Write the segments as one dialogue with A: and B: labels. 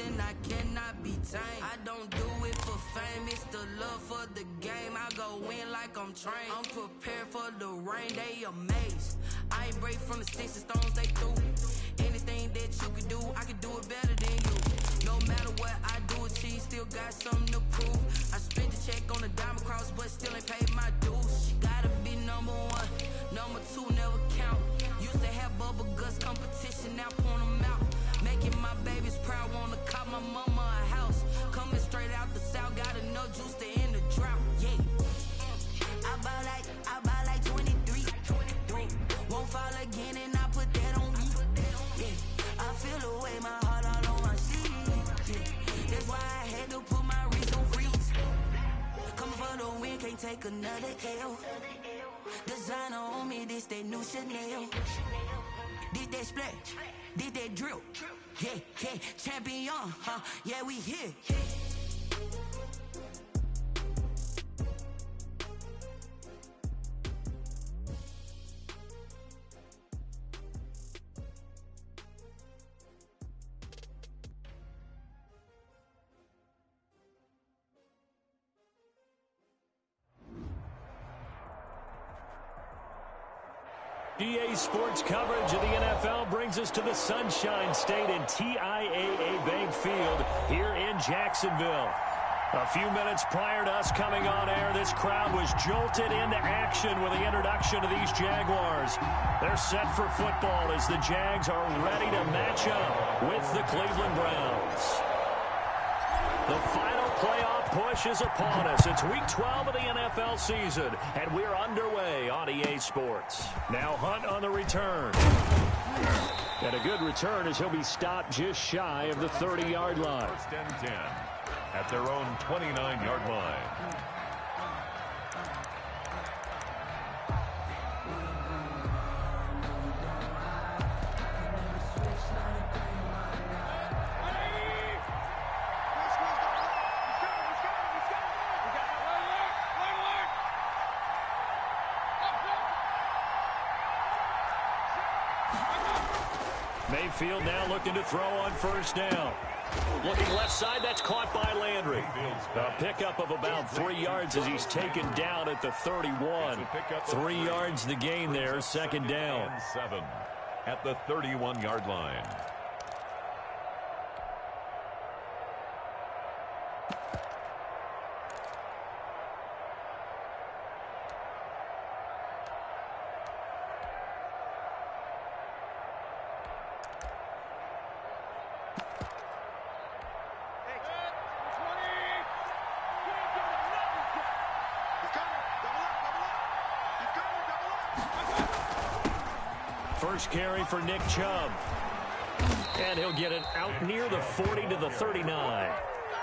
A: and I cannot be tamed. I don't do it for fame, it's the love for the game. I go in like I'm trained. I'm prepared for the rain, they amazed. I ain't break from the sticks and stones they threw. Anything that you can do, I can do it better than you. No matter what I do, achieve, still got something to prove. I spent the check on the diamond cross, but still ain't paid my dues. She gotta be number one, number two never count. Used to have bubble guts competition, now point them out. Making my babies proud, wanna cop my mama a house. Coming straight out the south, got enough juice to end the drought. Yeah, I buy like 23. Won't fall again, and I put that on me. Yeah, I feel the way, my heart all on my sleeve. Yeah, that's why I had to put my wrist on freeze. Coming for the win, can't take another L. Designer on me, this that new Chanel. This that splash, this that drill. Yeah, yeah, champion, huh? Yeah, we here.
B: EA Sports coverage of the NFL brings us to the Sunshine State and TIAA Bank Field here in Jacksonville. A few minutes prior to us coming on air, this crowd was jolted into action with the introduction of these Jaguars. They're set for football as the Jags are ready to match up with the Cleveland Browns. The final playoff push is upon us. It's Week 12 of the NFL season, and we're underway on EA Sports. Now Hunt on the return. And a good return as he'll be stopped just shy of the 30-yard line.
C: First and 10 at their own 29-yard line.
B: Mayfield now looking to throw on first down. Looking left side, that's caught by Landry. A pickup of about 3 yards as he's taken down at the 31. 3 yards the gain there, second down.
C: 7 at the 31-yard line.
B: First carry for Nick Chubb. And he'll get it out near the 40 to the 39.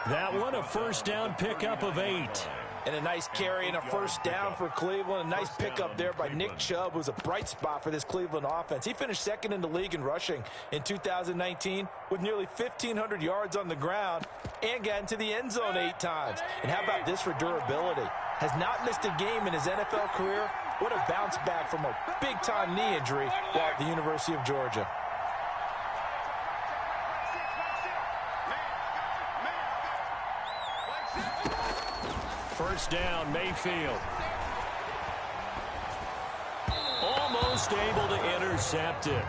B: That one a first down pickup of 8.
D: And a nice carry and a first down for Cleveland. A nice pickup there by Nick Chubb, who's a bright spot for this Cleveland offense. He finished second in the league in rushing in 2019 with nearly 1,500 yards on the ground and got into the end zone 8 times. And how about this for durability? Has not missed a game in his NFL career. What a bounce back from a big-time knee injury while at the University of Georgia.
B: First down, Mayfield. Almost able to intercept it.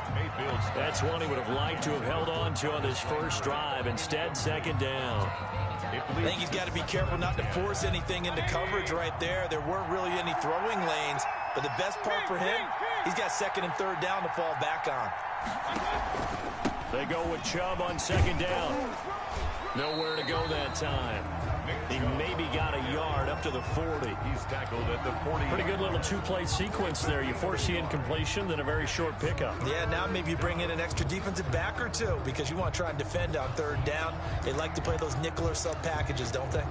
B: That's one he would have liked to have held on to on this first drive. Instead, second down.
D: I think he's got to be careful not to force anything into coverage right there. There weren't really any throwing lanes. But the best part for him, he's got second and third down to fall back on.
B: They go with Chubb on second down. Nowhere to go that time. He maybe got a yard up to the 40.
C: He's tackled at the 40.
B: Pretty good little two-play sequence there. You force the incompletion, then a very short pickup.
D: Yeah, now maybe you bring in an extra defensive back or two because you want to try and defend on third down. They like to play those nickel or sub packages, don't they?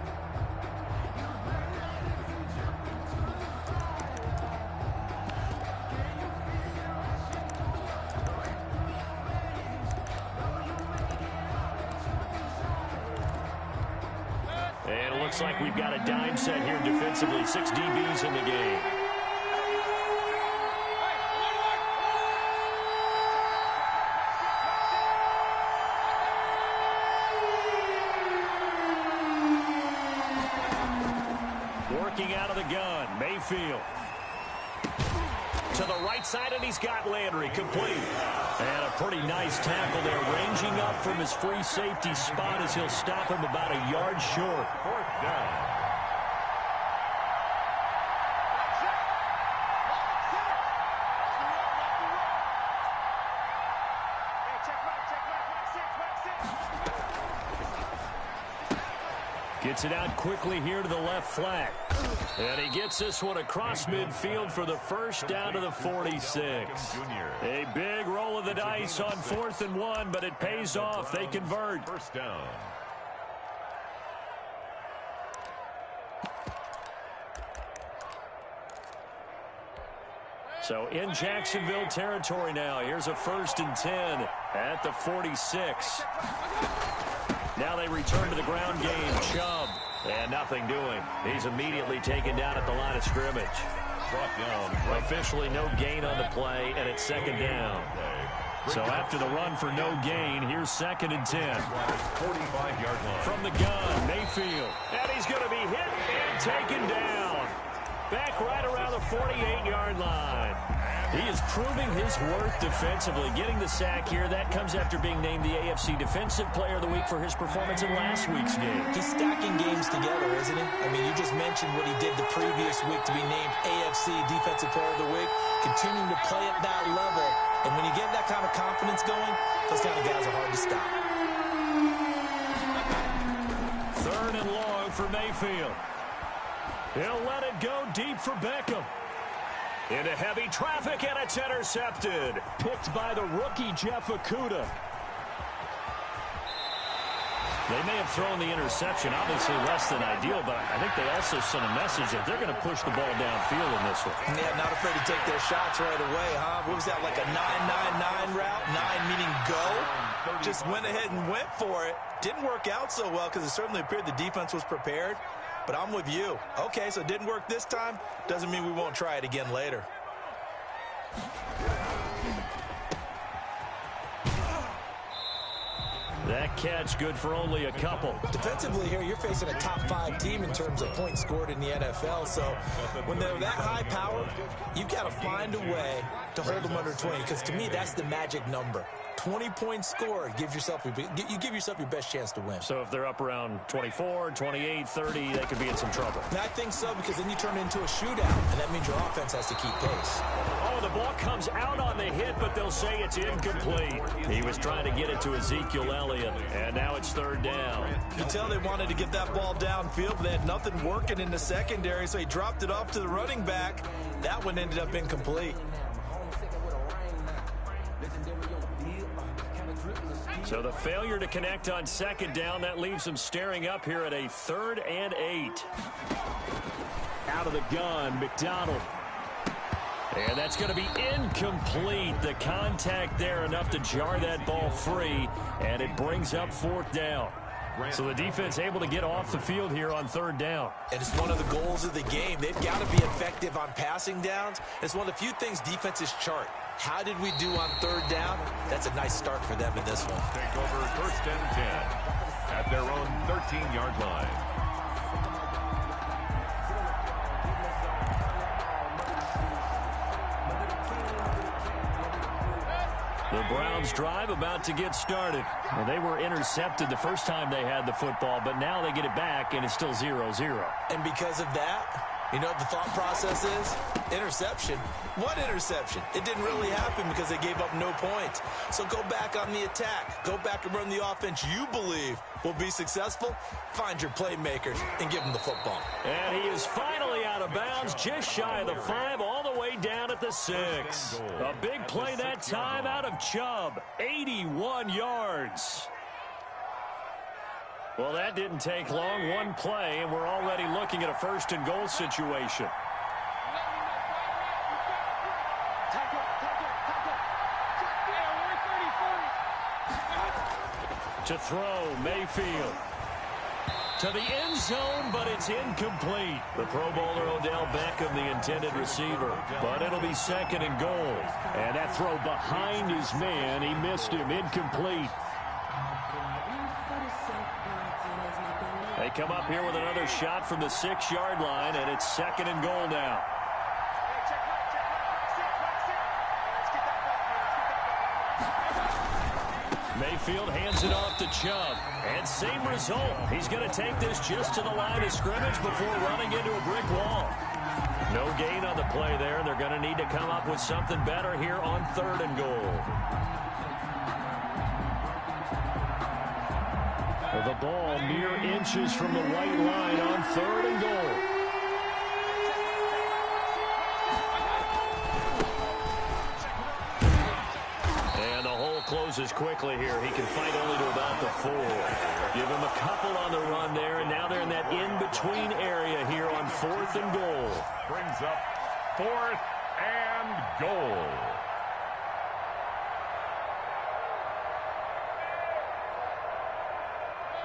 B: And it looks like we've got a dime set here defensively. 6 DBs in the game. working out of the gun. Mayfield. To the right side, and he's got Landry complete. And a pretty nice tackle there, ranging up from his free safety spot as he'll stop him about a yard short.
C: 4th down.
B: Gets it out quickly here to the left flat. And he gets this one across midfield for the first down to the 46. A big roll of the dice on 4th and 1, but it pays off. They convert.
C: 1st down.
B: So in Jacksonville territory now. Here's a 1st and 10 at the 46. Now they return to the ground game. Chubb. And nothing doing. He's immediately taken down at the line of scrimmage.
C: Brought down.
B: Officially no gain on the play, and it's 2nd down. So after the run for no gain, here's 2nd and 10.
C: 45-yard line.
B: From the gun, Mayfield. And he's going to be hit and taken down. Back right around the 48-yard line. He is proving his worth defensively. Getting the sack here, that comes after being named the AFC Defensive Player of the Week for his performance in last week's game.
D: He's stacking games together, isn't he? I mean, you just mentioned what he did the previous week to be named AFC Defensive Player of the Week. Continuing to play at that level. And when you get that kind of confidence going, those kind of guys are hard to stop.
B: 3rd and long for Mayfield. He'll let it go deep for Beckham. Into heavy traffic, and it's intercepted. Picked by the rookie, Jeff Okudah. They may have thrown the interception, obviously less than ideal, but I think they also sent a message that they're going to push the ball downfield in this one.
D: Yeah, not afraid to take their shots right away, huh? What was that, like a 9-9-9 route? 9 meaning go? Just went ahead and went for it. Didn't work out so well because it certainly appeared the defense was prepared. But I'm with you. Okay, so it didn't work this time. Doesn't mean we won't try it again later.
B: That catch good for only a couple.
D: Defensively here, you're facing a top 5 team in terms of points scored in the NFL. So when they're that high powered, you've got to find a way to hold them under 20. Because to me, that's the magic number. 20 points scored gives yourself you give yourself your best chance to win.
B: So if they're up around 24, 28, 30, they could be in some trouble.
D: And I think so, because then you turn it into a shootout, and that means your offense has to keep pace.
B: Oh, the ball comes out on the hit, but they'll say it's incomplete. He was trying to get it to Ezekiel Elliott, and now it's 3rd down.
D: You tell they wanted to get that ball downfield, but they had nothing working in the secondary, so he dropped it off to the running back. That one ended up incomplete.
B: So the failure to connect on 2nd down, that leaves them staring up here at a 3rd and 8. Out of the gun, McDonald. And that's going to be incomplete. The contact there enough to jar that ball free, and it brings up 4th down. So the defense able to get off the field here on 3rd down.
D: And it's one of the goals of the game. They've got to be effective on passing downs. It's one of the few things defenses chart. How did we do on 3rd down? That's a nice start for them in this one.
C: Take over 1st and 10 at their own 13-yard line.
B: The Browns drive about to get started. Well, they were intercepted the first time they had the football, but now they get it back, and it's still 0-0.
D: And because of that, you know what the thought process is? Interception. What interception? It didn't really happen because they gave up no points. So go back on the attack. Go back and run the offense you believe will be successful. Find your playmakers and give them the football.
B: And he is finally out of bounds, just shy of the 5, all the way down at the 6. A big play that time out of Chubb. 81 yards. Well, that didn't take long. One play, and we're already looking at a 1st and goal situation. To throw, Mayfield. To the end zone, but it's incomplete. The Pro Bowler Odell Beckham, the intended receiver. But it'll be 2nd and goal. And that throw behind his man, he missed him, incomplete. They come up here with another shot from the 6-yard line, and it's 2nd and goal now. Mayfield hands it off to Chubb. And same result. He's going to take this just to the line of scrimmage before running into a brick wall. No gain on the play there. They're going to need to come up with something better here on 3rd and goal. The ball mere inches from the white line on 3rd and goal. And the hole closes quickly here. He can fight only to about the 4. Give him a couple on the run there, and now they're in that in-between area here on 4th and goal.
C: Brings up 4th and goal.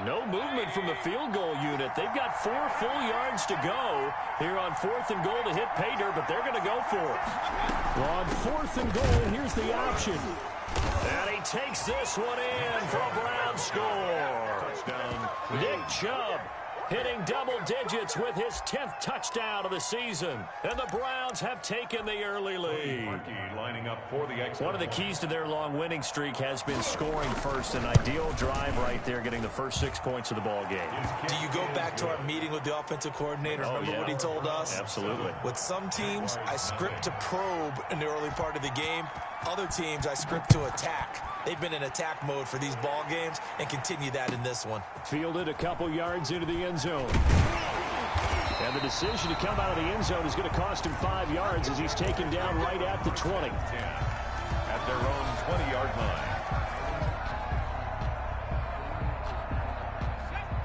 B: No movement from the field goal unit. They've got 4 full yards to go here on 4th and goal to hit pay dirt, but they're going to go for it. Well, on 4th and goal, here's the option. And he takes this one in for a Brown score.
C: Touchdown.
B: Nick Chubb hitting double digits with his 10th touchdown of the season. And the Browns have taken the early lead.
C: Lining up for the extra.
B: One of the keys to their long winning streak has been scoring first. An ideal drive right there, getting the first 6 points of the ball game.
D: Do you go back to our meeting with the offensive coordinator? Remember what he told us?
B: Absolutely.
D: With some teams, I script to probe in the early part of the game. Other teams, I script to attack. They've been in attack mode for these ball games and continue that in this one.
B: Fielded a couple yards into the end zone. And the decision to come out of the end zone is going to cost him 5 yards as he's taken down right at the 20.
C: 10 at their own 20-yard line.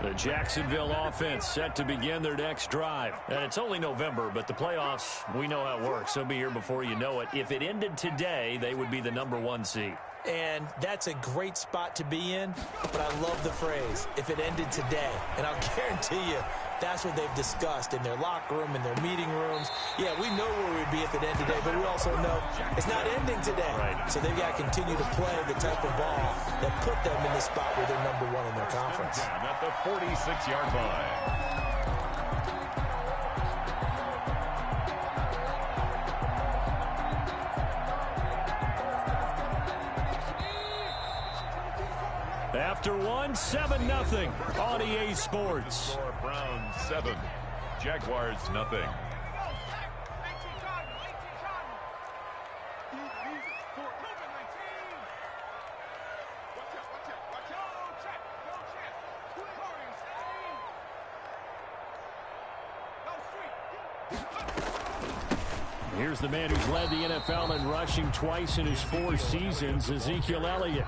B: The Jacksonville offense set to begin their next drive. And it's only November, but the playoffs, we know how it works. They'll be here before you know it. If it ended today, they would be the #1 seed.
D: And that's a great spot to be in, but I love the phrase, if it ended today. And I'll guarantee you, that's what they've discussed in their locker room, in their meeting rooms. Yeah, we know where we'd be if it ended today, but we also know it's not ending today.
B: Right.
D: So they've got to continue to play the type of ball that put them in the spot where they're #1 in their conference.
C: At the 46-yard line.
B: After one, 7-0 on EA Sports.
C: Browns 7, Jaguars nothing.
B: Here's the man who's led the NFL in rushing twice in his 4 seasons, Ezekiel Elliott.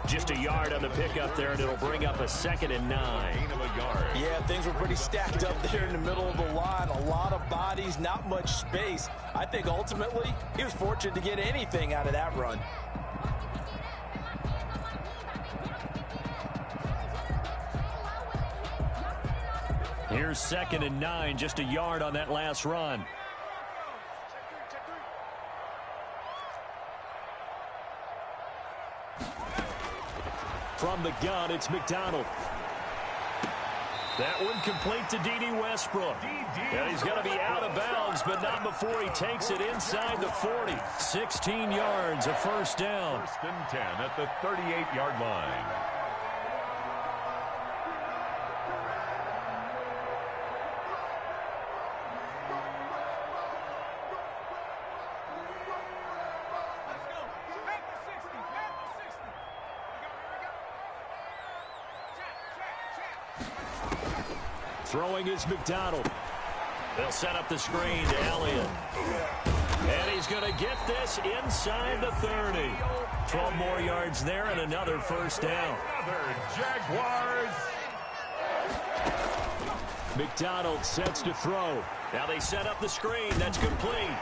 B: Just a yard on the pickup there, and it'll bring up a 2nd and 9.
C: Gain of a yard.
D: Yeah, things were pretty stacked up there in the middle of the line. A lot of bodies, not much space. I think ultimately he was fortunate to get anything out of that run.
B: Here's 2nd and 9, just a yard on that last run. From the gun, it's McDonald. That one complete to D.D. Westbrook. And he's going to be out of bounds, but not before he takes it inside the 40. 16 yards, a first down.
C: 1st and 10 at the 38-yard line.
B: Throwing is McDonald. They'll set up the screen to Elliott. And he's going to get this inside the 30. 12 more yards there and another first down.
C: Another Jaguars.
B: McDonald sets to throw. Now they set up the screen. That's complete.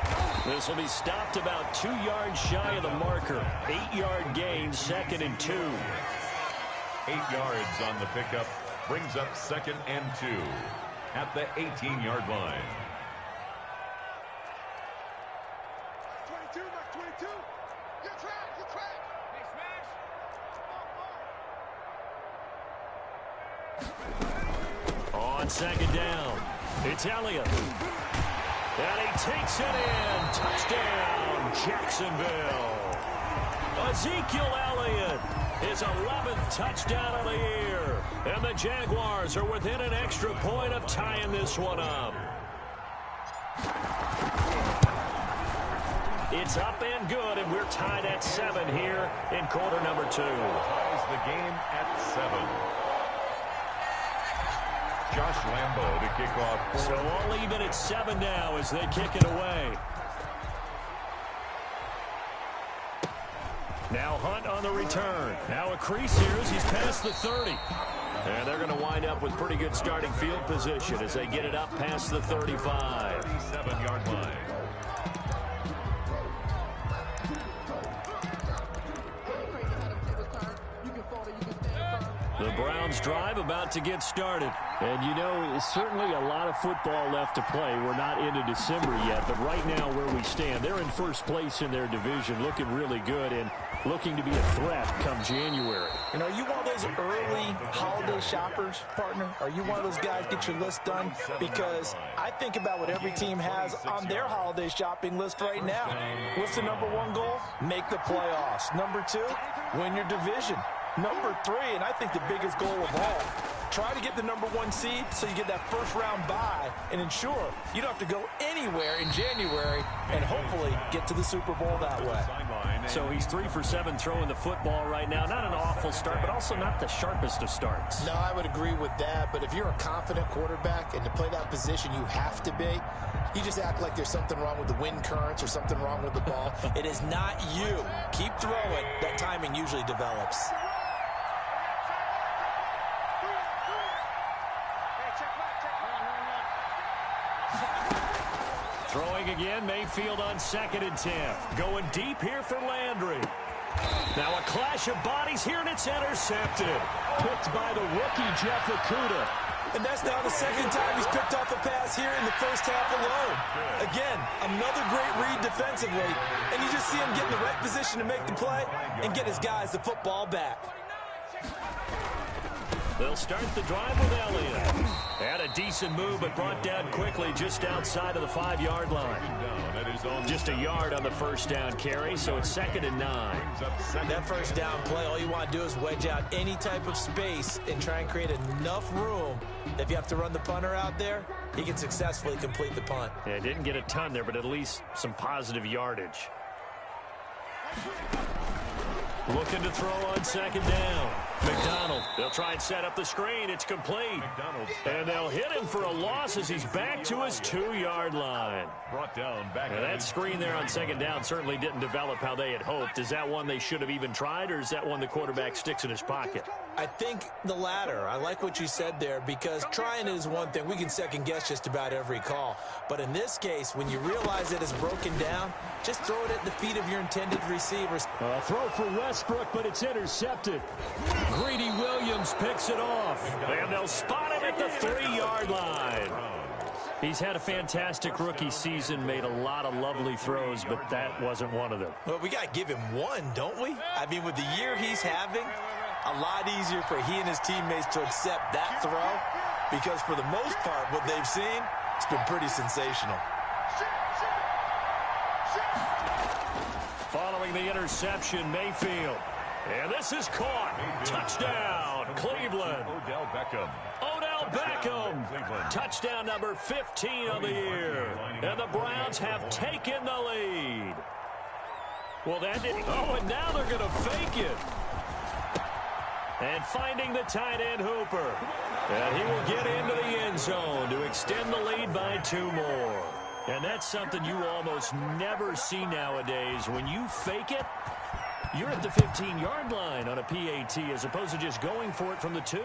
B: This will be stopped about 2 yards shy of the marker. 8-yard gain, 2nd and 2.
C: 8 yards on the pickup. Brings up 2nd and 2 at the 18-yard line.
E: 22, Mark 22. Your track, your track. Hey,
B: on second down. It's Elliott. And he takes it in. Touchdown, Jacksonville. Ezekiel Elliott, his 11th touchdown of the year. And the Jaguars are within an extra point of tying this one up. It's up and good, and we're tied at 7 here in quarter number 2.
C: Ties the game at 7. Josh Lambo to kick off.
B: So all even at 7 now as they kick it away. Now Hunt on the return. Now a crease here as he's past the 30. And they're going to wind up with pretty good starting field position as they get it up past the 35.
C: 37-yard line.
B: The Browns drive about to get started.
F: And, you know, certainly a lot of football left to play. We're not into December yet, but right now where we stand, they're in first place in their division, looking really good and looking to be a threat come January.
D: And are you one of those early holiday shoppers, partner? Are you one of those guys get your list done? Because I think about what every team has on their holiday shopping list right now. What's the number 1 goal? Make the playoffs. Number 2, win your division. Number 3, and I think the biggest goal of all, try to get the number 1 seed so you get that first-round bye and ensure you don't have to go anywhere in January and hopefully get to the Super Bowl that way.
B: So he's 3 for 7 throwing the football right now. Not an awful start, but also not the sharpest of starts.
G: No, I would agree with that, but if you're a confident quarterback and to play that position you have to be, you just act like there's something wrong with the wind currents or something wrong with the ball.
D: It is not you. Keep throwing. That timing usually develops.
B: Throwing again, Mayfield on 2nd and 10. Going deep here for Landry. Now a clash of bodies here, and it's intercepted.
F: Picked by the rookie, Jeff Okudah.
D: And that's now the 2nd time he's picked off a pass here in the first half alone. Again, another great read defensively. And you just see him get in the right position to make the play and get his guys the football back.
B: They'll start the drive with Elliott. Had a decent move, but brought down quickly just outside of the 5-yard line. Just a yard on the first down carry, so it's 2nd and 9.
D: That first down play, all you want to do is wedge out any type of space and try and create enough room. If you have to run the punter out there, he can successfully complete the punt.
B: Yeah, didn't get a ton there, but at least some positive yardage. Looking to throw on 2nd down. McDonald, they'll try and set up the screen. It's complete. And they'll hit him for a loss as he's back to his 2-yard line.
C: Brought down back.
B: Now that screen there on 2nd down certainly didn't develop how they had hoped. Is that one they should have even tried, or is that one the quarterback sticks in his pocket?
D: I think the latter. I like what you said there, because trying it is one thing. We can second guess just about every call. But in this case, when you realize it is broken down, just throw it at the feet of your intended receivers.
F: Throw for Westbrook, but it's intercepted.
B: Greedy Williams picks it off. And they'll spot him at the 3-yard line. He's had a fantastic rookie season, made a lot of lovely throws, but that wasn't one of them.
D: Well, we got to give him one, don't we? I mean, with the year he's having, a lot easier for he and his teammates to accept that throw, because for the most part, what they've seen, it's been pretty sensational.
B: Following the interception, Mayfield. And this is caught. Touchdown, Cleveland.
C: Odell Beckham.
B: Odell Beckham. Touchdown number 15 of the year. And the Browns have taken the lead. Well, that didn't. Oh, and now they're going to fake it. And finding the tight end, Hooper. And he will get into the end zone to extend the lead by 2 more. And that's something you almost never see nowadays. When you fake it, you're at the 15-yard line on a PAT as opposed to just going for it from the 2.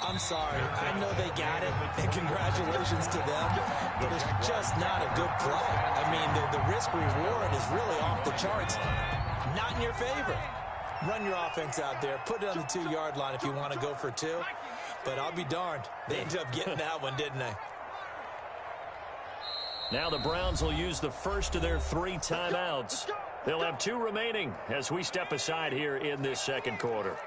D: I'm sorry. I know they got it, and congratulations to them, but it's just not a good play. I mean, the risk-reward is really off the charts. Not in your favor. Run your offense out there. Put it on the 2-yard line if you want to go for 2. But I'll be darned. They ended up getting that one, didn't they?
B: Now the Browns will use the first of their 3 timeouts. They'll have 2 remaining as we step aside here in this second quarter.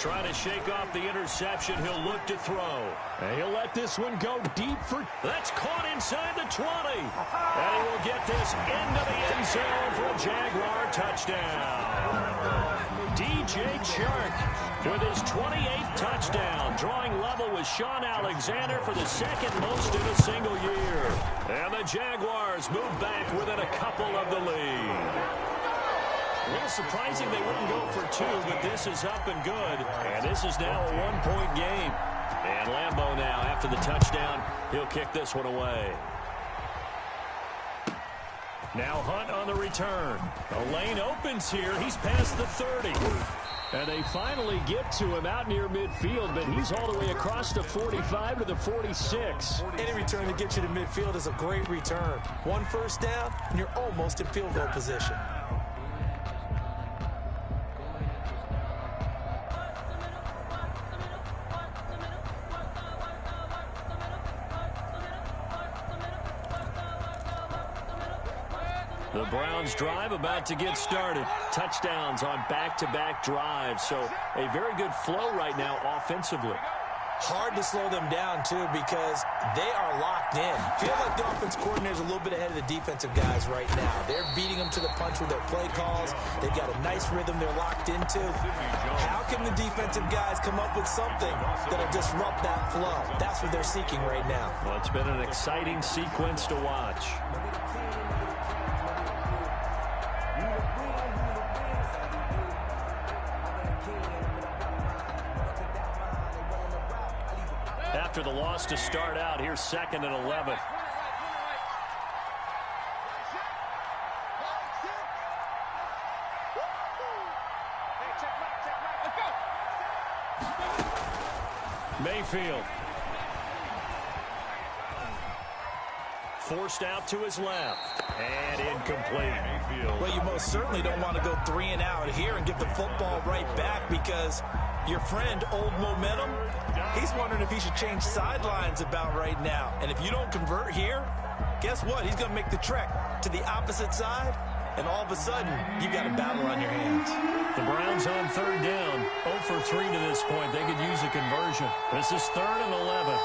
B: Trying to shake off the interception. He'll look to throw.
F: And he'll let this one go deep for...
B: That's caught inside the 20. And he will get this into the end zone for a Jaguar touchdown. DJ Chark with his 28th touchdown, drawing level with Sean Alexander for the second most in a single year. And the Jaguars move back within a couple of the lead. A little surprising they wouldn't go for two, but this is up and good. And this is now a one-point game. And Lambeau now, after the touchdown, he'll kick this one away. Now Hunt on the return. The lane opens here. He's past the 30.
F: And they finally get to him out near midfield, but he's all the way across the 45 to the 46.
D: Any return to get you to midfield is a great return. One first down, and you're almost in field goal position.
B: The Browns drive about to get started. Touchdowns on back-to-back drives. So a very good flow right now offensively.
D: Hard to slow them down, too, because they are locked in. Feel like the offense coordinator's a little bit ahead of the defensive guys right now. They're beating them to the punch with their play calls. They've got a nice rhythm they're locked into. How can the defensive guys come up with something that'll disrupt that flow? That's what they're seeking right now.
B: Well, it's been an exciting sequence to watch. After the loss to start out, here's 2nd and 11. Mayfield. Forced out to his left. And incomplete.
D: Well, you most certainly don't want to go 3 and out here and give the football right back, because your friend, Old Momentum, he's wondering if he should change sidelines about right now. And if you don't convert here, guess what? He's going to make the trek to the opposite side, and all of a sudden, you've got a battle on your hands.
B: The Browns on 3rd down. 0 for 3 to this point. They could use a conversion. This is 3rd and 11.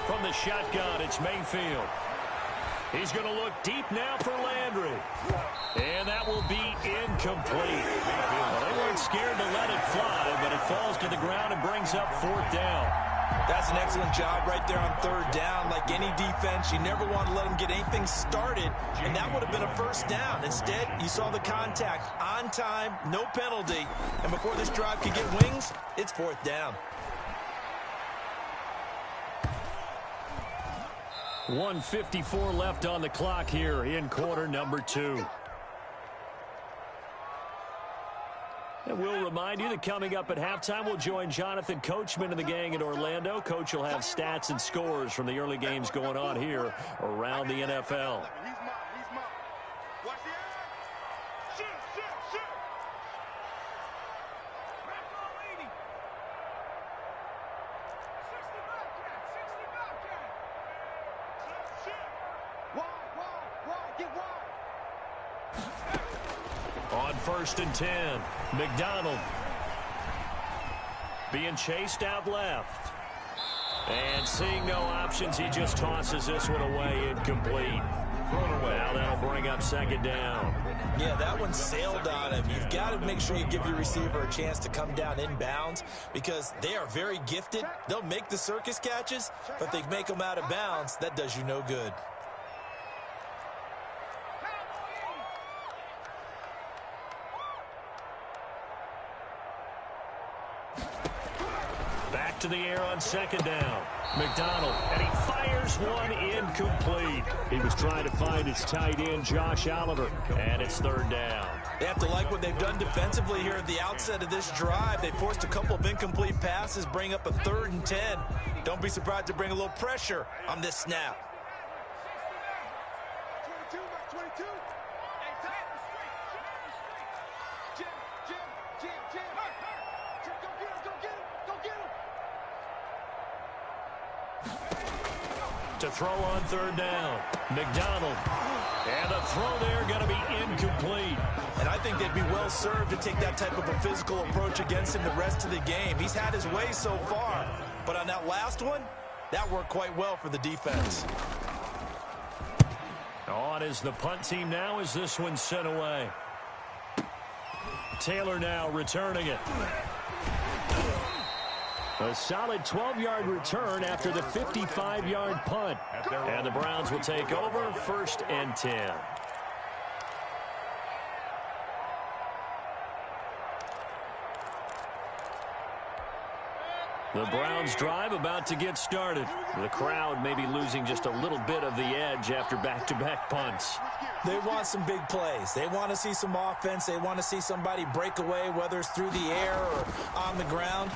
B: From the shotgun, it's Mayfield. He's going to look deep now for Landry. And that will be incomplete. Well, they weren't scared to let it fly, but it falls to the ground and brings up 4th down.
D: That's an excellent job right there on 3rd down. Like any defense, you never want to let them get anything started, and that would have been a 1st down. Instead, you saw the contact on time, no penalty, and before this drive could get wings, it's 4th down.
B: 1:54 left on the clock here in quarter number 2. And we'll remind you that coming up at halftime, we'll join Jonathan Coachman and the gang in Orlando. Coach will have stats and scores from the early games going on here around the NFL. On 1st and 10, McDonald being chased out left. And seeing no options, he just tosses this one away, incomplete. Now that'll bring up 2nd down.
D: Yeah, that one sailed on him. You've got to make sure you give your receiver a chance to come down inbounds, because they are very gifted. They'll make the circus catches, but if they make them out of bounds, that does you no good.
B: Back to the air on 2nd down. McDonald, and he fires one incomplete. He was trying to find his tight end, Josh Oliver, and it's 3rd down.
D: They have to like what they've done defensively here at the outset of this drive. They forced a couple of incomplete passes, bring up a 3rd and 10. Don't be surprised to bring a little pressure on this snap.
E: 22.
B: To throw on 3rd down. McDonald And the throw there going to be incomplete.
D: And I think they'd be well served to take that type of a physical approach against him the rest of the game. He's had his way so far, but on that last one, that worked quite well for the defense.
B: On is the punt team now as this one's sent away. Taylor now returning it. A solid 12-yard return after the 55-yard punt. And the Browns will take over 1st and 10. The Browns drive about to get started. The crowd may be losing just a little bit of the edge after back-to-back punts.
D: They want some big plays. They want to see some offense. They want to see somebody break away, whether it's through the air or on the ground.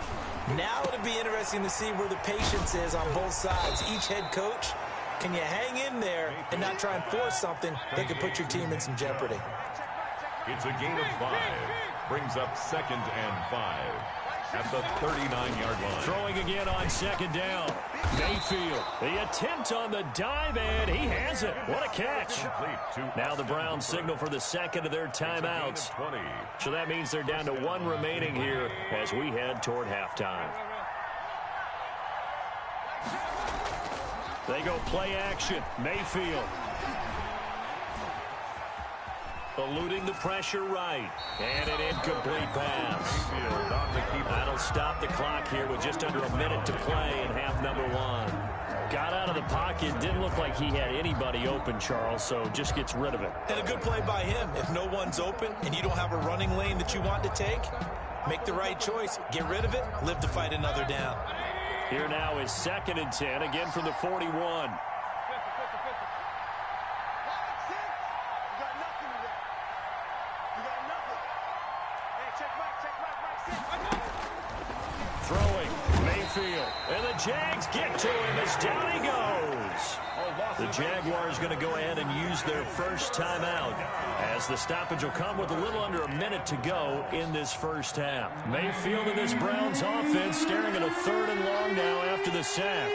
D: Now it'll be interesting to see where the patience is on both sides. Each head coach, can you hang in there and not try and force something that could put your team in some jeopardy?
C: It's a gain of 5. Brings up 2nd and 5. At the 39-yard line.
B: Throwing again on 2nd down. Mayfield. The attempt on the dive, and he has it. What a catch. Now the Browns signal for the second of their timeouts. So that means they're down to 1 remaining here as we head toward halftime. They go play action. Mayfield. Eluding the pressure right. And an incomplete pass. That'll stop the clock here with just under a minute to play in half number 1. Got out of the pocket. Didn't look like he had anybody open, Charles, so just gets rid of it.
D: And a good play by him. If no one's open and you don't have a running lane that you want to take, make the right choice. Get rid of it. Live to fight another down.
B: Here now is 2nd and 10, again from the 41. Throwing, Mayfield, and the Jags get to him as down he goes. The Jaguars going to go ahead and use their first timeout as the stoppage will come with a little under a minute to go in this first half. Mayfield and this Browns offense staring at a 3rd and long now after the sack.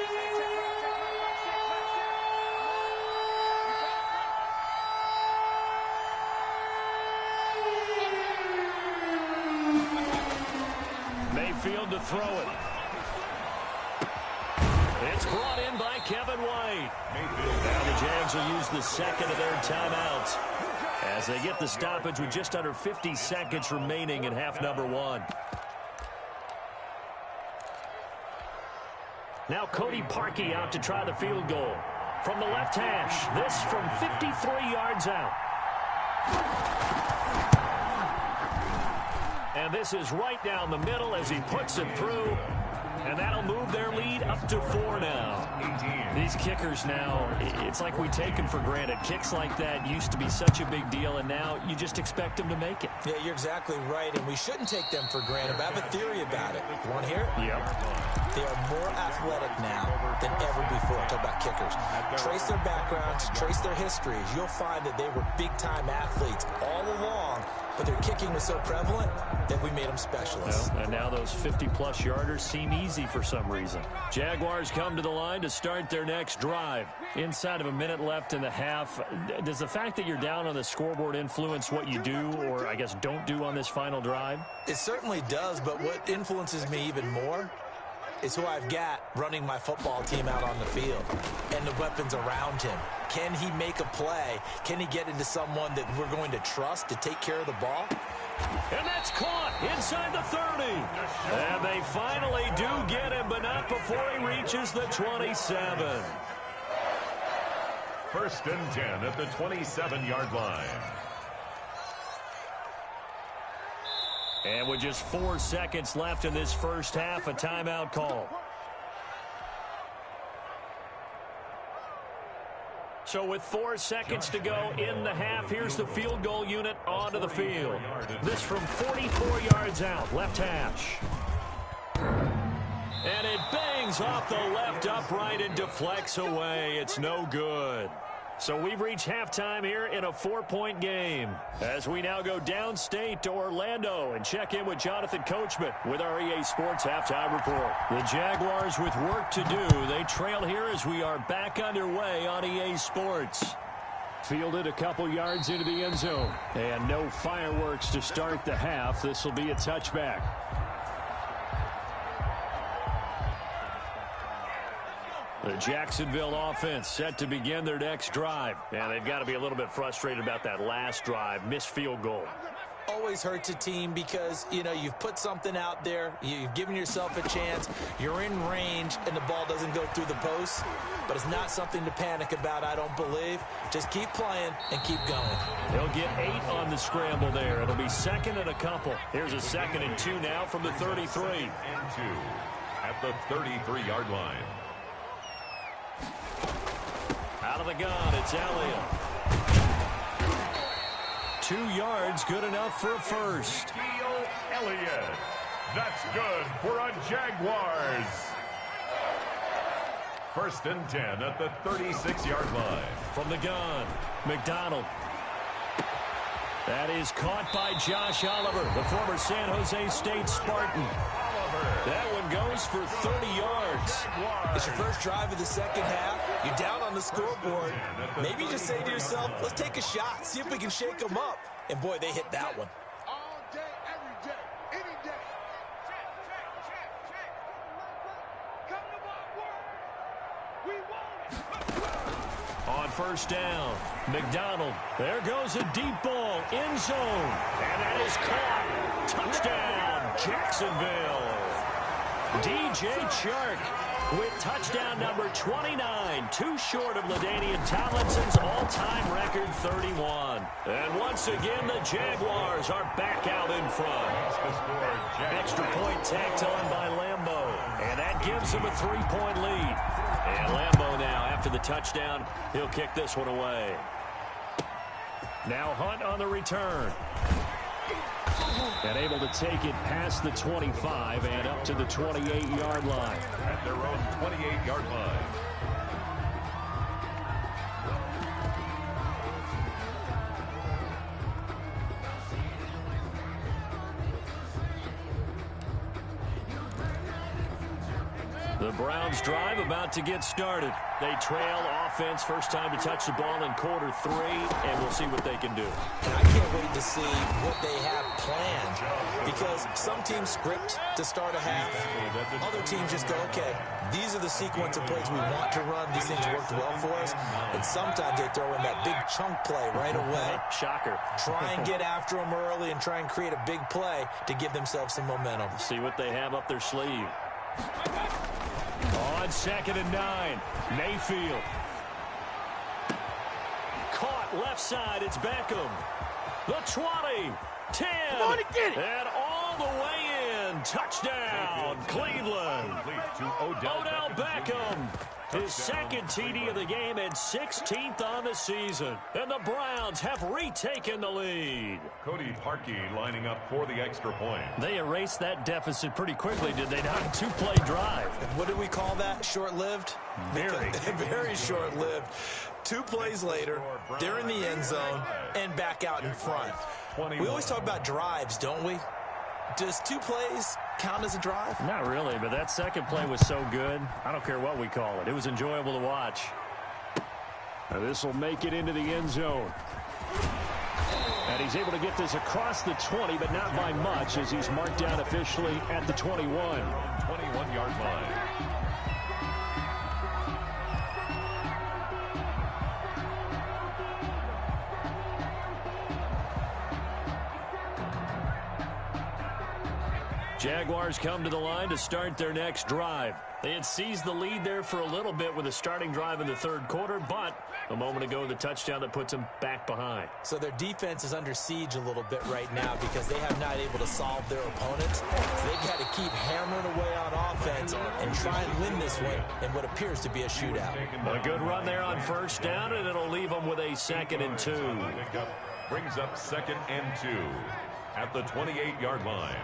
B: Mayfield to throw it. It's brought in by Kevin White. Now the Jags will use the second of their timeouts as they get the stoppage with just under 50 seconds remaining in half number 1. Now Cody Parkey out to try the field goal. From the left hash, this from 53 yards out. And this is right down the middle as he puts it through. And that'll move their lead up to 4 now. These kickers now, it's like we take them for granted. Kicks like that used to be such a big deal, and now you just expect them to make it.
D: Yeah, you're exactly right, and we shouldn't take them for granted, but I have a theory about it. You want to hear it?
B: Yep.
D: They are more athletic now than ever before. Talk about kickers. Trace their backgrounds, trace their histories. You'll find that they were big-time athletes all along, but their kicking was so prevalent that we made them specialists.
B: Well, and now those 50-plus yarders seem easy for some reason. Jaguars come to the line to start their next drive. Inside of a minute left in the half, does the fact that you're down on the scoreboard influence what you do, or I guess don't do on this final drive?
D: It certainly does, but what influences me even more is who I've got running my football team out on the field and the weapons around him. Can he make a play? Can he get into someone that we're going to trust to take care of the ball?
B: And that's caught inside the 30. And they finally do get him, but not before he reaches the 27.
C: 1st and 10 at the 27-yard line.
B: And with just 4 seconds left in this first half, a timeout call. So with 4 seconds to go in the half, here's the field goal unit onto the field. This from 44 yards out, left hash. And it bangs off the left upright and deflects away. It's no good. So we've reached halftime here in a 4-point game as we now go downstate to Orlando and check in with Jonathan Coachman with our EA Sports Halftime Report. The Jaguars with work to do. They trail here as we are back underway on EA Sports.
F: Fielded a couple yards into the end zone. And no fireworks to start the half. This will be a touchback. The Jacksonville offense set to begin their next drive. And they've got to be a little bit frustrated about that last drive. Missed field goal.
D: Always hurts a team because, you know, you've put something out there. You've given yourself a chance. You're in range, and the ball doesn't go through the post. But it's not something to panic about, I don't believe. Just keep playing and keep going.
F: They'll get 8 on the scramble there. It'll be second and a couple. Here's a 2nd and 2 now from the 33.
C: 2 at the 33-yard line.
F: Out of the gun, it's Elliott. 2 yards, good enough for a first.
C: Ezekiel Elliott. That's good for a Jaguars. 1st and 10 at the 36-yard line.
F: From the gun, McDonald. That is caught by Josh Oliver, the former San Jose State Spartan. That one goes for 30 yards.
D: It's your first drive of the second half. You're down on the scoreboard. Maybe you just say to yourself, let's take a shot, see if we can shake them up. And, boy, they hit that one.
E: All day, every day, any day. Come to my work. We want it.
F: On 1st down, McDonald. There goes a deep ball, end zone. And that is caught. Touchdown, Jacksonville. DJ Chark with touchdown number 29, too short of LaDainian Tomlinson's all-time record 31. And once again, the Jaguars are back out in front. Extra point tacked on by Lambo, and that gives them a 3-point lead. And Lambo now, after the touchdown, he'll kick this one away. Now Hunt on the return. And able to take it past the 25 and up to the 28-yard line.
C: At their own 28-yard line.
F: The Browns drive about to get started. They trail offense, first time to touch the ball in quarter 3, and we'll see what they can do.
D: And I can't wait to see what they have planned, because some teams script to start a half. Other teams just go, okay, these are the sequence of plays we want to run. These things worked well for us. And sometimes they throw in that big chunk play right away.
F: Shocker.
D: Try and get after them early and try and create a big play to give themselves some momentum.
F: See what they have up their sleeve. On 2nd and 9, Mayfield. Caught left side, it's Beckham. The 20, 10, and all the way in. Touchdown, Cleveland. Odell Beckham. His 2nd TD of the game and 16th on the season. And the Browns have retaken the lead.
C: Cody Parkey lining up for the extra point.
F: They erased that deficit pretty quickly, did they not? 2-play drive.
D: What do we call that? Short-lived?
F: Very.
D: Very short-lived. 2 plays later, they're in the end zone and back out in front. We always talk about drives, don't we? Does 2 plays count as a drive?
F: Not really, but that second play was so good. I don't care what we call it. It was enjoyable to watch. This will make it into the end zone. And he's able to get this across the 20, but not by much, as he's marked down officially at the 21.
C: 21-yard line.
F: Jaguars come to the line to start their next drive. They had seized the lead there for a little bit with a starting drive in the 3rd quarter, but a moment ago, the touchdown that puts them back behind.
D: So their defense is under siege a little bit right now because they have not able to solve their opponents. So they've got to keep hammering away on offense and try and win this one in what appears to be a shootout.
F: A good run there on 1st down, and it'll leave them with a 2nd and 2.
C: Brings up 2nd and 2 at the 28-yard line.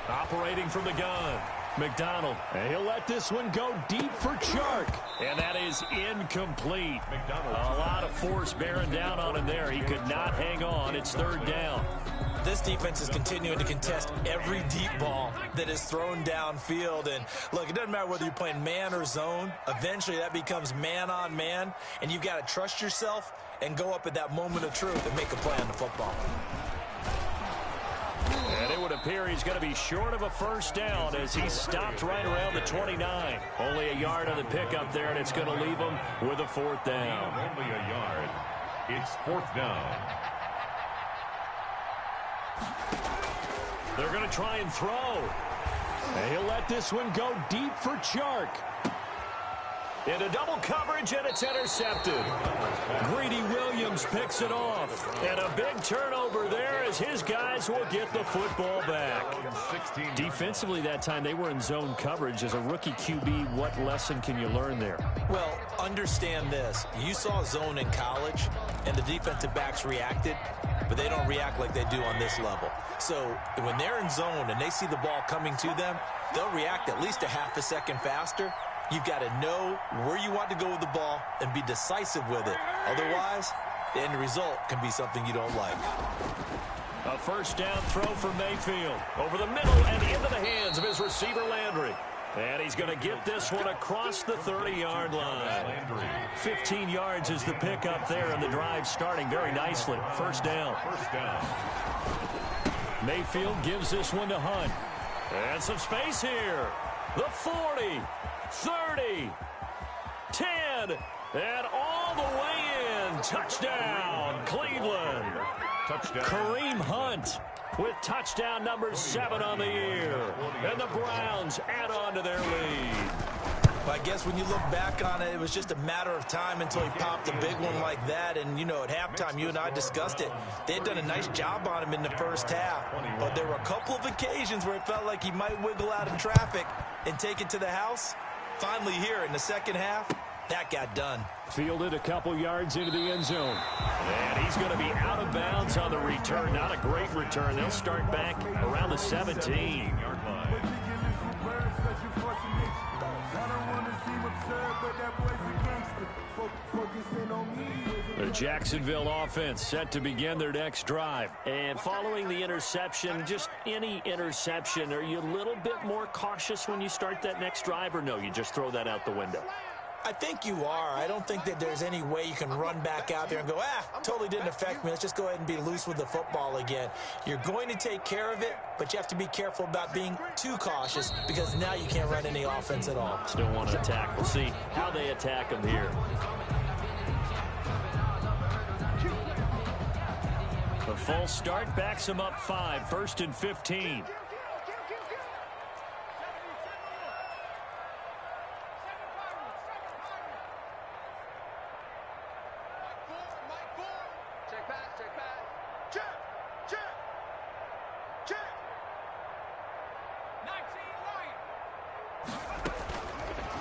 F: Operating from the gun, McDonald. And he'll let this one go deep for Chark. And that is incomplete. A lot of force bearing down on him there. He could not hang on. It's 3rd down.
D: This defense is continuing to contest every deep ball that is thrown downfield. And look, it doesn't matter whether you're playing man or zone. Eventually, that becomes man on man, and you've got to trust yourself and go up at that moment of truth and make a play on the football.
B: And it would appear he's going to be short of a first down as he stopped right around the 29. Only a yard on the pickup there, and it's going to leave him with a fourth down.
C: Only a yard. It's fourth down.
B: They're going to try and throw. And he'll let this one go deep for Chark. Into double coverage, and it's intercepted. Greedy Williams picks it off. And a big turnover there as his guys will get the football back. Defensively that time, they were in zone coverage. As a rookie QB, what lesson can you learn there?
D: Well, understand this. You saw zone in college, and the defensive backs reacted, but they don't react like they do on this level. So when they're in zone and they see the ball coming to them, they'll react at least a half a second faster. You've got to know where you want to go with the ball and be decisive with it. Otherwise, the end result can be something you don't like.
B: A first down throw for Mayfield. Over the middle and into the hands of his receiver, Landry. And he's going to get this one across the 30-yard line. 15 yards is the pickup there, and the drive starting very nicely. First down. Mayfield gives this one to Hunt. And some space here. The 40. 30, 10, and all the way in. Touchdown, Cleveland.
C: Touchdown.
B: Kareem Hunt with touchdown number 7 on the year. And the Browns add on to their lead.
D: I guess when you look back on it, it was just a matter of time until he popped a big one like that. And, you know, at halftime, you and I discussed it. They had done a nice job on him in the first half. But there were a couple of occasions where it felt like he might wiggle out of traffic and take it to the house. Finally here in the second half, that got done.
B: Fielded a couple yards into the end zone. And he's going to be out of bounds on the return. Not a great return. They'll start back around the 17-yard line. The Jacksonville offense set to begin their next drive. And following the interception, just any interception, are you a little bit more cautious when you start that next drive, or no, you just throw that out the window?
D: I think you are. I don't think that there's any way you can run back out there and go, totally didn't affect me. Let's just go ahead and be loose with the football again. You're going to take care of it, but you have to be careful about being too cautious because now you can't run any offense at all.
B: Still want to attack. We'll see how they attack them here. The false start backs him up 5, 1st and 15.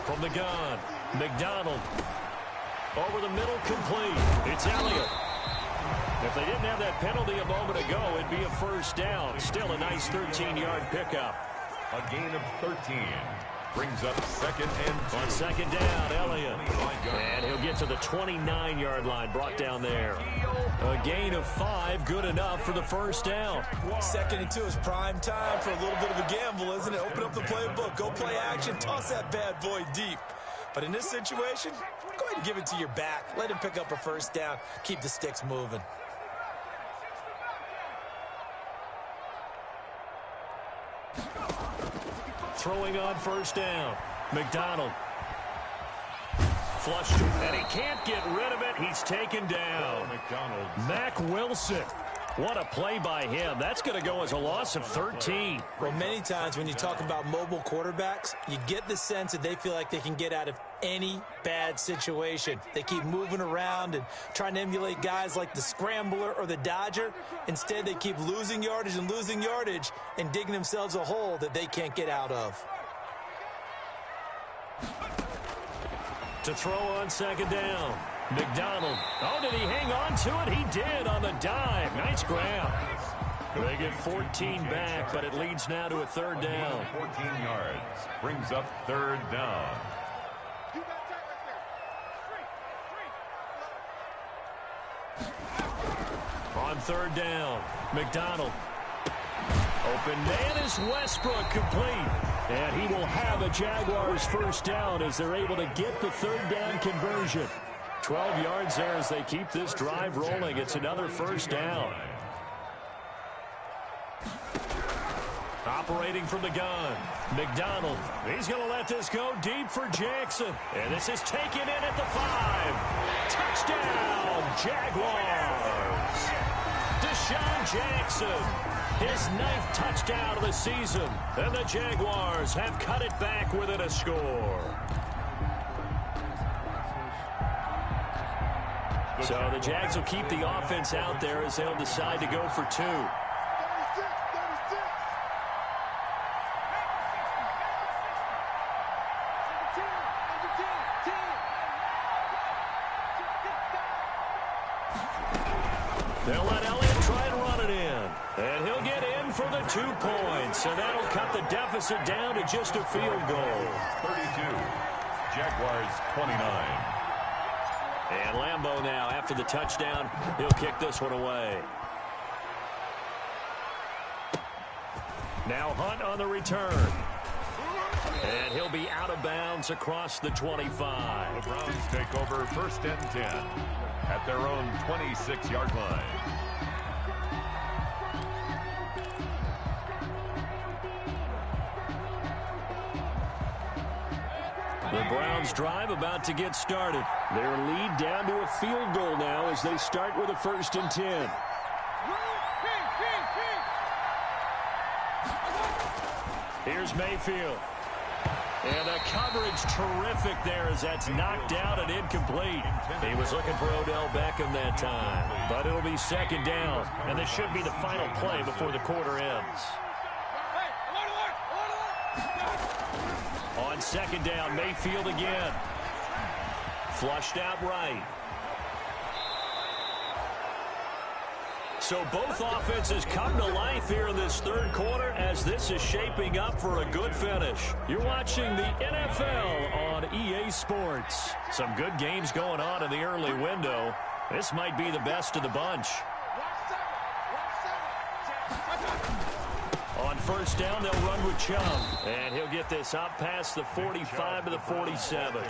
B: From the gun, McDonald. Over the middle, complete. It's Elliott. If they didn't have that penalty a moment ago, it'd be a first down. Still a nice 13-yard pickup.
C: A gain of 13 brings up 2nd and 2.
B: On 2nd down, Elliott. And he'll get to the 29-yard line, brought down there. A gain of 5, good enough for the first down.
D: 2nd and 2 is prime time for a little bit of a gamble, isn't it? Open up the playbook, go play action, toss that bad boy deep. But in this situation, go ahead and give it to your back. Let him pick up a first down. Keep the sticks moving.
B: Throwing on first down. McDonald. Flushed, and he can't get rid of it. He's taken down. Mack Wilson. What a play by him. That's going to go as a loss of 13.
D: Well, many times when you talk about mobile quarterbacks, you get the sense that they feel like they can get out of any bad situation. They keep moving around and trying to emulate guys like the Scrambler or the Dodger. Instead, they keep losing yardage and digging themselves a hole that they can't get out of.
B: To throw on 2nd down. McDonald. Oh, did he hang on to it? He did on the dive. Nice grab. They get 14 back, but it leads now to a 3rd down.
C: 14 yards brings up 3rd down.
B: On 3rd down, McDonald Open man is Westbrook, complete. And he will have a Jaguars first down as they're able to get the third down conversion. 12 yards there as they keep this drive rolling. It's another first down. Operating from the gun, McDonald. He's going to let this go deep for Jackson. And this is taken in at the 5. Touchdown, Jaguars. Deshaun Jackson, his 9th touchdown of the season. And the Jaguars have cut it back within a score. So the Jags will keep the offense out there as they'll decide to go for 2. They'll let Elliott try and run it in. And he'll get in for the 2 points. And that'll cut the deficit down to just a field goal.
C: 32. Jaguars 29.
B: And Lambeau now, after the touchdown, he'll kick this one away. Now Hunt on the return. And he'll be out of bounds across the 25.
C: The Browns take over 1st and 10 at their own 26-yard line.
B: The Browns drive about to get started. Their lead down to a field goal now as they start with a 1st and 10. Here's Mayfield. And the coverage terrific there as that's knocked down and incomplete. He was looking for Odell Beckham that time. But it'll be 2nd down. And this should be the final play before the quarter ends. On 2nd down, Mayfield again. Flushed out right. So both offenses come to life here in this 3rd quarter as this is shaping up for a good finish. You're watching the NFL on EA Sports. Some good games going on in the early window. This might be the best of the bunch. On 1st down, they'll run with Chubb. And he'll get this up past the 45 to the 47.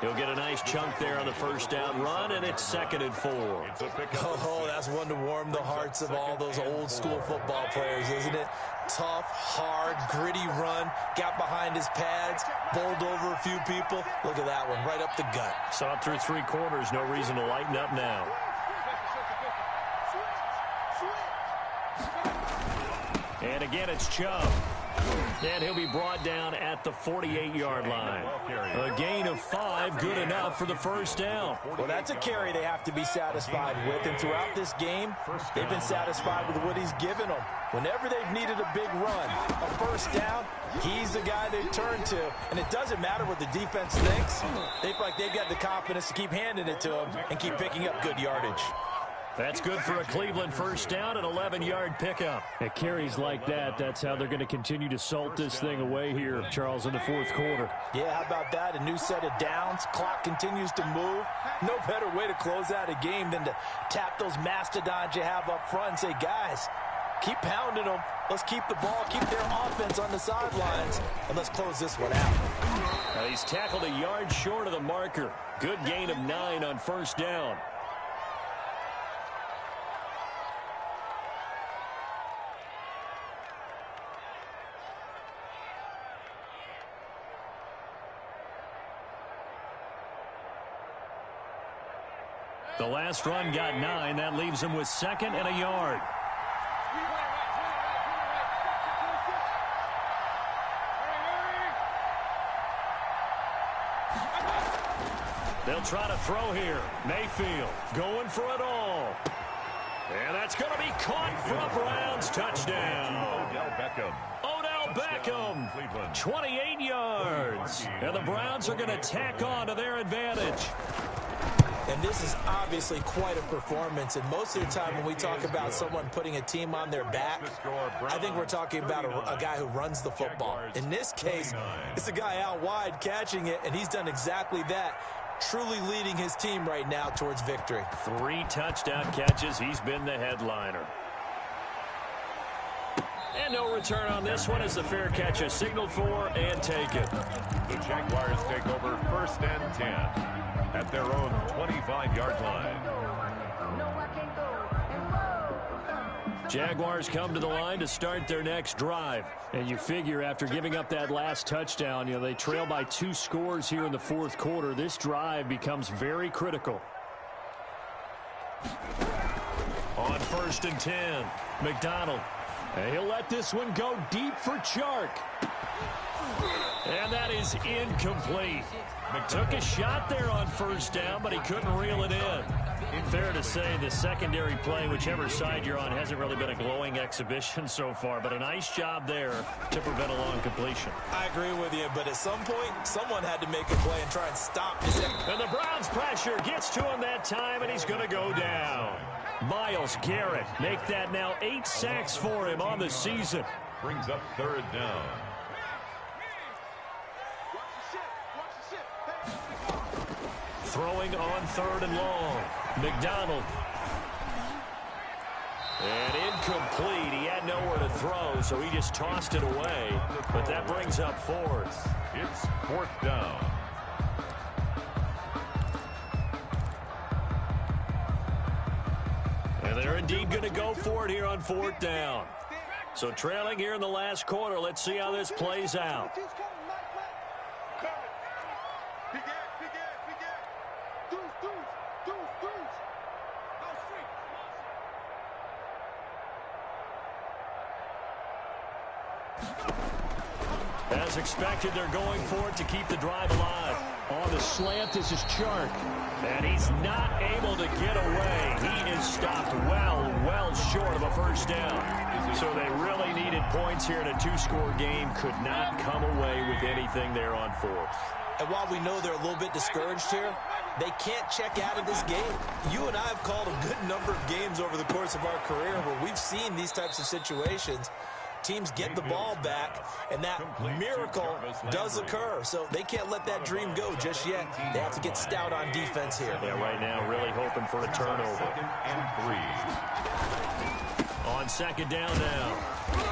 B: He'll get a nice chunk there on the 1st down run, and it's 2nd and 4.
D: Oh, that's one to warm the hearts of all those old school football players, isn't it? Tough, hard, gritty run, got behind his pads, bowled over a few people. Look at that one, right up the gut.
B: Saw it through 3 quarters, no reason to lighten up now. And again, it's Chubb. And he'll be brought down at the 48-yard line. A gain of 5, good enough for the 1st down.
D: Well, that's a carry they have to be satisfied with. And throughout this game, they've been satisfied with what he's given them. Whenever they've needed a big run, a 1st down, he's the guy they turn to. And it doesn't matter what the defense thinks. They feel like they've got the confidence to keep handing it to him and keep picking up good yardage.
B: That's good for a Cleveland 1st down, an 11-yard pickup. At carries like that, that's how they're going to continue to salt this thing away here, Charles, in the 4th quarter.
D: Yeah, how about that? A new set of downs. Clock continues to move. No better way to close out a game than to tap those mastodons you have up front and say, guys, keep pounding them. Let's keep the ball, keep their offense on the sidelines, and let's close this one out.
B: He's tackled a yard short of the marker. Good gain of 9 on 1st down. The last run got 9. That leaves him with 2nd and a yard. They'll try to throw here. Mayfield going for it all. And that's going to be caught for a Browns touchdown.
C: Odell Beckham.
B: Odell Beckham, 28 yards. And the Browns are going to tack on to their advantage.
D: And this is obviously quite a performance. And most of the time when we talk about someone putting a team on their back, I think we're talking about a guy who runs the football. In this case, it's a guy out wide catching it, and he's done exactly that, truly leading his team right now towards victory.
B: 3 touchdown catches. He's been the headliner. And no return on this one as the fair catch is signaled for and taken.
C: The Jaguars take over 1st and 10 at their own 25-yard line.
B: Jaguars come to the line to start their next drive. And you figure after giving up that last touchdown, they trail by 2 scores here in the 4th quarter. This drive becomes very critical. On 1st and 10, McDonald. And he'll let this one go deep for Chark. And that is incomplete. Took a shot there on 1st down, but he couldn't reel it in. Fair to say the secondary play, whichever side you're on, hasn't really been a glowing exhibition so far, but a nice job there to prevent a long completion.
D: I agree with you, but at some point, someone had to make a play and try and stop this.
B: And the Browns pressure gets to him that time, and he's going to go down. Myles Garrett make that now 8 sacks for him on the season.
C: Brings up 3rd down.
B: Throwing on 3rd and long. McDonald. And incomplete. He had nowhere to throw, so he just tossed it away. But that brings up 4th.
C: It's 4th down.
B: And they're indeed going to go for it here on 4th down. So trailing here in the last quarter. Let's see how this plays out. As expected, they're going for it to keep the drive alive. On the slant, this is Chark. And he's not able to get away. He is stopped well short of a 1st down. So they really needed points here in a 2-score game. Could not come away with anything there on 4th.
D: And while we know they're a little bit discouraged here, they can't check out of this game. You and I have called a good number of games over the course of our career where we've seen these types of situations. Teams get the ball back, and that miracle does occur. So they can't let that dream go just yet. They have to get stout on defense here.
B: Yeah, right now really hoping for a turnover.
C: 2nd and 3.
B: On 2nd down now,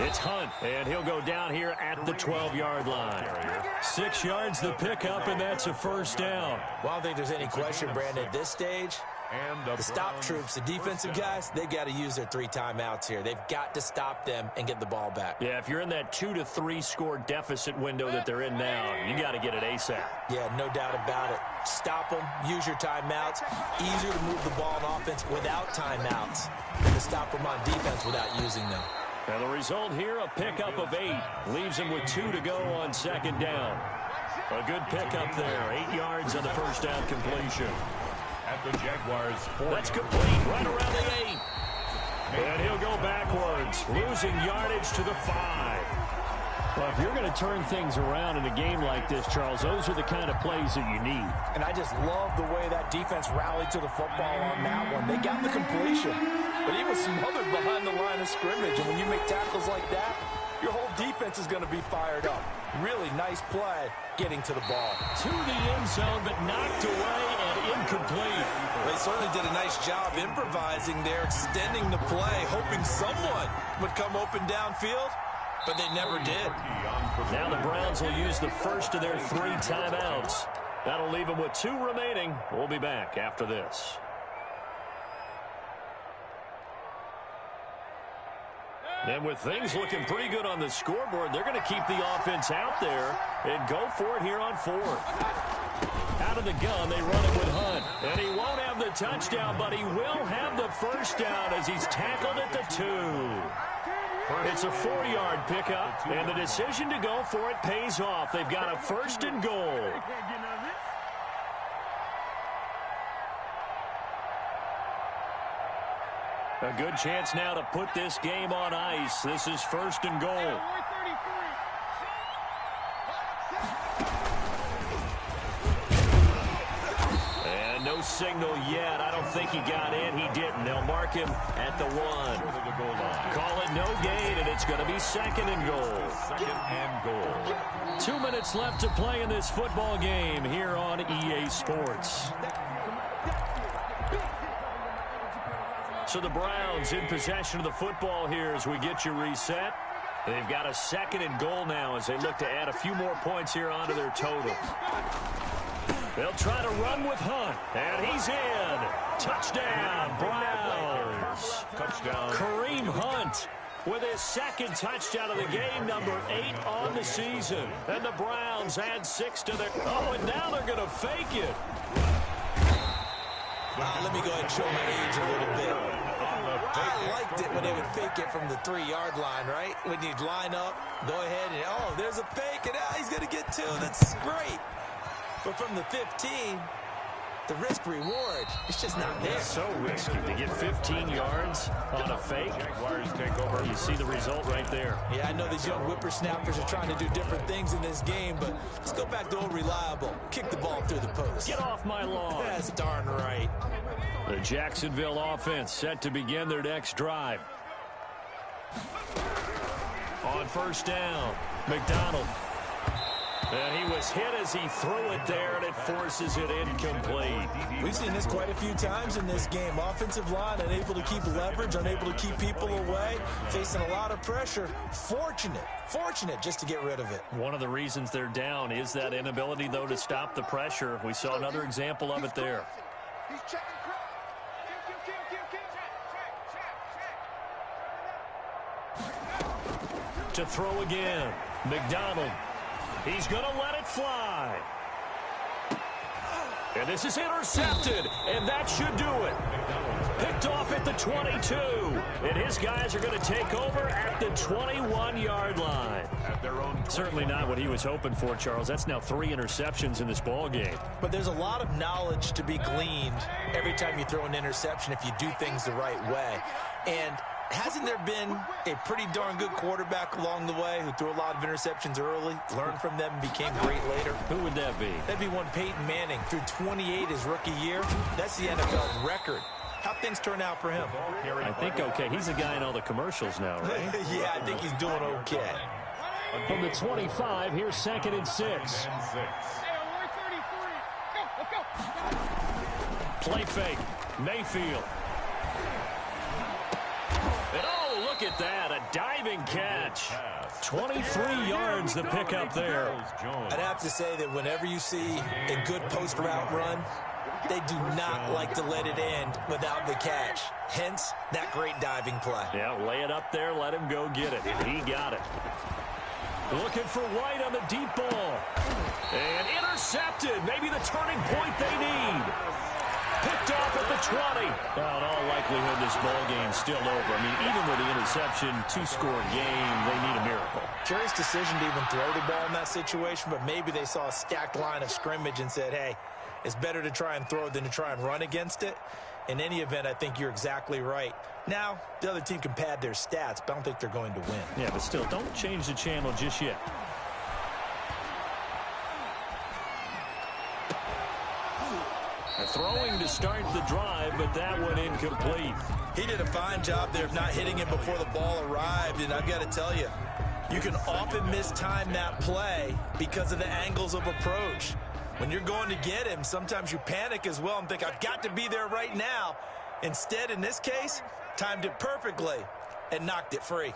B: it's Hunt, and he'll go down here at the 12-yard line. 6 yards the pickup, and that's a 1st down.
D: Well, I don't think there's any question, Brandon, at this stage. The stop troops, the defensive guys, they've got to use their 3 timeouts here. They've got to stop them and get the ball back.
B: Yeah, if you're in that 2 to 3 score deficit window that they're in now, you got to get it ASAP.
D: Yeah, no doubt about it. Stop them, use your timeouts. Easier to move the ball on offense without timeouts than to stop them on defense without using them.
B: And the result here, a pickup of 8. Leaves him with 2 to go on 2nd down. A good pickup there. 8 yards on the 1st down completion.
C: At the Jaguars 4.
B: That's complete right around the 8. And he'll go backwards, losing yardage to the 5. Well, if you're going to turn things around in a game like this, Charles, those are the kind of plays that you need.
D: And I just love the way that defense rallied to the football on that one. They got the completion, but he was smothered behind the line of scrimmage. And when you make tackles like that, your whole defense is going to be fired up. Really nice play getting to the ball.
B: To the end zone, but knocked away and incomplete.
D: They certainly did a nice job improvising there, extending the play, hoping someone would come open downfield, but they never did.
B: Now the Browns will use the first of their 3 timeouts. That'll leave them with 2 remaining. We'll be back after this. And with things looking pretty good on the scoreboard, they're going to keep the offense out there and go for it here on 4th. Out of the gun, they run it with Hunt. And he won't have the touchdown, but he will have the 1st down as he's tackled at the 2. It's a 4-yard pickup, and the decision to go for it pays off. They've got a 1st and goal. A good chance now to put this game on ice. This is 1st and goal. And no signal yet. I don't think he got in. He didn't. They'll mark him at the 1. Call it no gain, and it's going to be 2nd and goal.
C: 2nd and goal.
B: 2 minutes left to play in this football game here on EA Sports. So the Browns in possession of the football here as we get you reset. They've got a 2nd and goal now as they look to add a few more points here onto their total. They'll try to run with Hunt, and he's in. Touchdown, Browns.
C: Touchdown.
B: Kareem Hunt with his 2nd touchdown of the game, number 8 on the season. And the Browns add 6 to their... Oh, and now they're going to fake it.
D: Let me go ahead and show my age a little bit. I liked it when they would fake it from the 3-yard line, right? When you'd line up, go ahead and, oh, there's a fake, and he's going to get 2. That's great. But from the 15, the risk-reward, it's just not there.
B: It's so risky to get 15 yards on a fake.
C: Jaguars take over.
B: You see the result right there.
D: Yeah, I know these young whippersnappers are trying to do different things in this game, but let's go back to old reliable. Kick the ball through the post.
B: Get off my lawn.
D: That's darn right.
B: The Jacksonville offense set to begin their next drive. On 1st down, McDonald. And he was hit as he threw it there, and it forces it incomplete.
D: We've seen this quite a few times in this game. Offensive line unable to keep leverage, unable to keep people away, facing a lot of pressure. Fortunate just to get rid of it.
B: One of the reasons they're down is that inability, though, to stop the pressure. We saw another example of it there.
E: He's checking crowd.
B: To throw again, McDonald. He's going to let it fly. And this is intercepted, and that should do it. Picked off at the 22, and his guys are going to take over at the 21-yard line.
C: At their own.
B: Certainly not what he was hoping for, Charles. That's now 3 interceptions in this ball game.
D: But there's a lot of knowledge to be gleaned every time you throw an interception if you do things the right way. And hasn't there been a pretty darn good quarterback along the way who threw a lot of interceptions early, learned from them, and became great later?
B: Who would that be?
D: That'd be one Peyton Manning. Threw 28 his rookie year. That's the NFL record. How'd things turn out for him?
B: I think okay. He's a guy in all the commercials now, right?
D: Yeah, I think he's doing okay.
F: From the 25, here's 2nd and 6.
B: Play fake. Mayfield. And oh, look at that. A diving catch. 23 yards the pickup there.
D: I'd have to say that whenever you see a good post route run, they do not like to let it end without the catch. Hence, that great diving play.
B: Yeah, lay it up there, let him go get it. And he got it. Looking for White on the deep ball. And intercepted. Maybe the turning point they need. Picked off at the 20. Well, in all likelihood, this ball game's still over. I mean, even with the interception, 2-score game, they need a miracle.
D: Curious decision to even throw the ball in that situation, but maybe they saw a stacked line of scrimmage and said, hey, it's better to try and throw than to try and run against it. In any event, I think you're exactly right. Now, the other team can pad their stats, but I don't think they're going to win.
B: Yeah, but still, don't change the channel just yet. Throwing to start the drive, but that one incomplete.
D: He did a fine job there of not hitting it before the ball arrived, and I've got to tell you, you can often mistime that play because of the angles of approach. When you're going to get him, sometimes you panic as well and think, I've got to be there right now. Instead, in this case, timed it perfectly and knocked it free.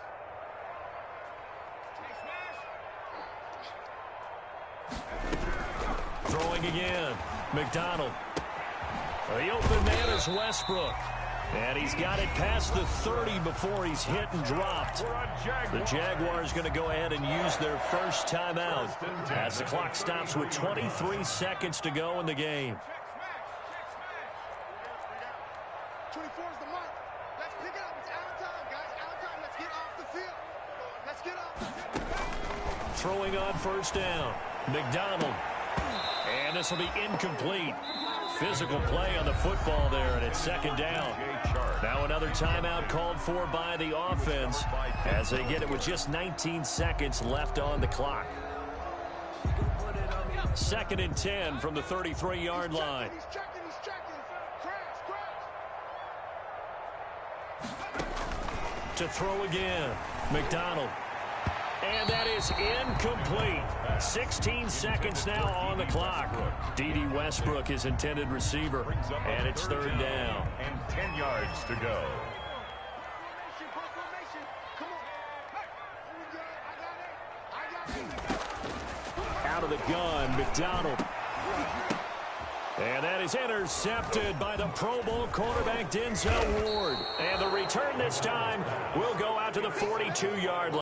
B: Throwing again, McDonald. The open man is Westbrook. And he's got it past the 30 before he's hit and dropped. The Jaguars going to go ahead and use their first timeout as the clock stops with 23 seconds to go in the game.
E: 24 is the mark. Let's pick it up. It's out of time, guys. Out of time. Let's get off the field. Let's get off the field.
B: Throwing on 1st down, McDonald. And this will be incomplete. Physical play on the football there, and it's 2nd down. Now another timeout called for by the offense as they get it with just 19 seconds left on the clock. 2nd and 10 from the 33-yard line.
E: He's checking.
B: To throw again, McDonald. And that is incomplete. 16 seconds now on the clock. D.D. Westbrook, his intended receiver. And it's 3rd down.
C: And 10 yards to go.
E: Come on.
F: Out of the gun, McDonald. And that is intercepted by the Pro Bowl quarterback Denzel Ward. And the return this time will go out to the 42-yard line.